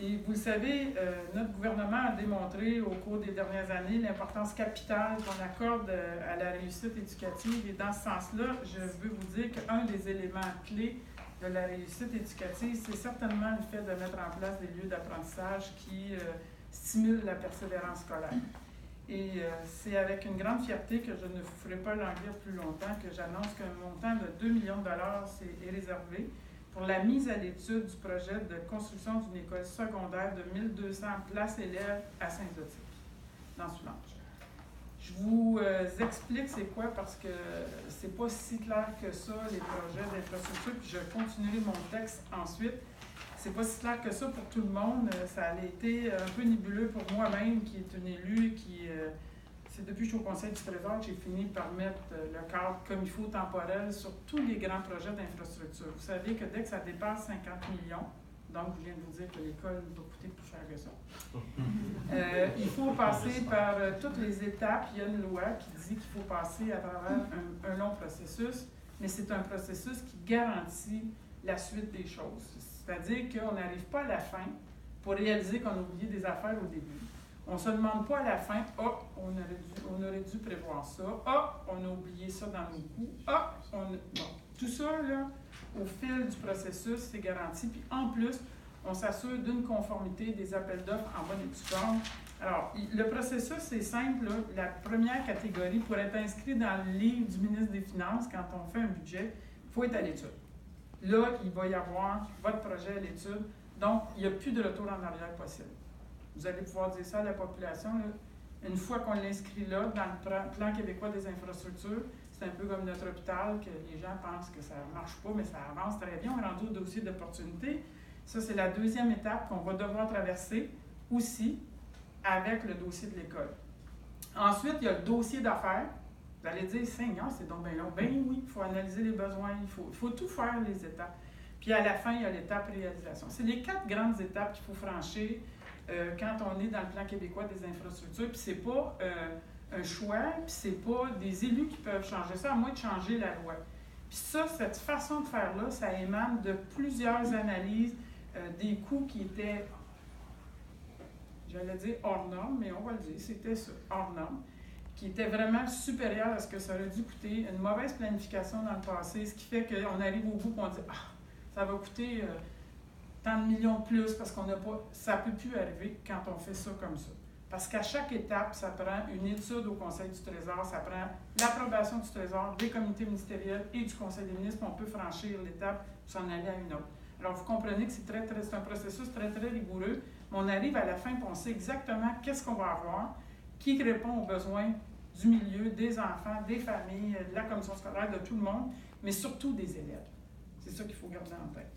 Et vous le savez, notre gouvernement a démontré au cours des dernières années l'importance capitale qu'on accorde à la réussite éducative. Et dans ce sens-là, je veux vous dire qu'un des éléments clés de la réussite éducative, c'est certainement le fait de mettre en place des lieux d'apprentissage qui stimulent la persévérance scolaire. Et c'est avec une grande fierté que je ne vous ferai pas languir plus longtemps que j'annonce qu'un montant de 2 millions de dollars est réservé pour la mise à l'étude du projet de construction d'une école secondaire de 1200 places élèves à Saint-Zotique, dans Soulanges. Je vous explique c'est quoi parce que c'est pas si clair que ça, les projets d'infrastructure, puis je continuerai mon texte ensuite. C'est pas si clair que ça pour tout le monde. Ça a été un peu nébuleux pour moi-même, qui est une élue qui... c'est depuis que je suis au Conseil du Trésor que j'ai fini par mettre le cadre comme il faut temporel sur tous les grands projets d'infrastructure. Vous savez que dès que ça dépasse 50 millions, donc je viens de vous dire que l'école va coûter plus cher que ça, il faut passer par toutes les étapes. Il y a une loi qui dit qu'il faut passer à travers un long processus, mais c'est un processus qui garantit la suite des choses. C'est-à-dire qu'on n'arrive pas à la fin pour réaliser qu'on a oublié des affaires au début. On ne se demande pas à la fin, « Ah, on aurait dû prévoir ça. Ah, on a oublié ça dans nos coûts. Ah, Bon, tout ça, là, au fil du processus, c'est garanti. Puis en plus, on s'assure d'une conformité des appels d'offres en bonne et due forme. Alors, le processus, c'est simple. Là. La première catégorie, pour être inscrit dans le livre du ministre des Finances, quand on fait un budget, il faut être à l'étude. Là, il va y avoir votre projet à l'étude. Donc, il n'y a plus de retour en arrière possible. Vous allez pouvoir dire ça à la population. Là. Une fois qu'on l'inscrit là, dans le plan québécois des infrastructures, c'est un peu comme notre hôpital, que les gens pensent que ça ne marche pas, mais ça avance très bien. On est rendu au dossier d'opportunité. Ça, c'est la deuxième étape qu'on va devoir traverser aussi avec le dossier de l'école. Ensuite, il y a le dossier d'affaires. Vous allez dire, Seigneur, c'est donc bien long. Bien oui, il faut analyser les besoins, il faut tout faire, les étapes. Puis à la fin, il y a l'étape réalisation. C'est les 4 grandes étapes qu'il faut franchir quand on est dans le plan québécois des infrastructures. Puis c'est pas un choix, puis c'est pas des élus qui peuvent changer ça, à moins de changer la loi. Puis ça, cette façon de faire-là, ça émane de plusieurs analyses des coûts qui étaient, j'allais dire hors norme, mais on va le dire, c'était ça, hors norme, qui était vraiment supérieur à ce que ça aurait dû coûter, une mauvaise planification dans le passé, ce qui fait qu'on arrive au bout et on dit « Ah, ça va coûter tant de millions de plus parce qu'on n'a pas... » Ça ne peut plus arriver quand on fait ça comme ça. Parce qu'à chaque étape, ça prend une étude au Conseil du Trésor, ça prend l'approbation du Trésor, des comités ministériels et du Conseil des ministres, on peut franchir l'étape pour s'en aller à une autre. Alors, vous comprenez que c'est un processus très, très rigoureux, mais on arrive à la fin et on sait exactement qu'est-ce qu'on va avoir, qui répond aux besoins du milieu, des enfants, des familles, de la commission scolaire, de tout le monde, mais surtout des élèves. C'est ça qu'il faut garder en tête.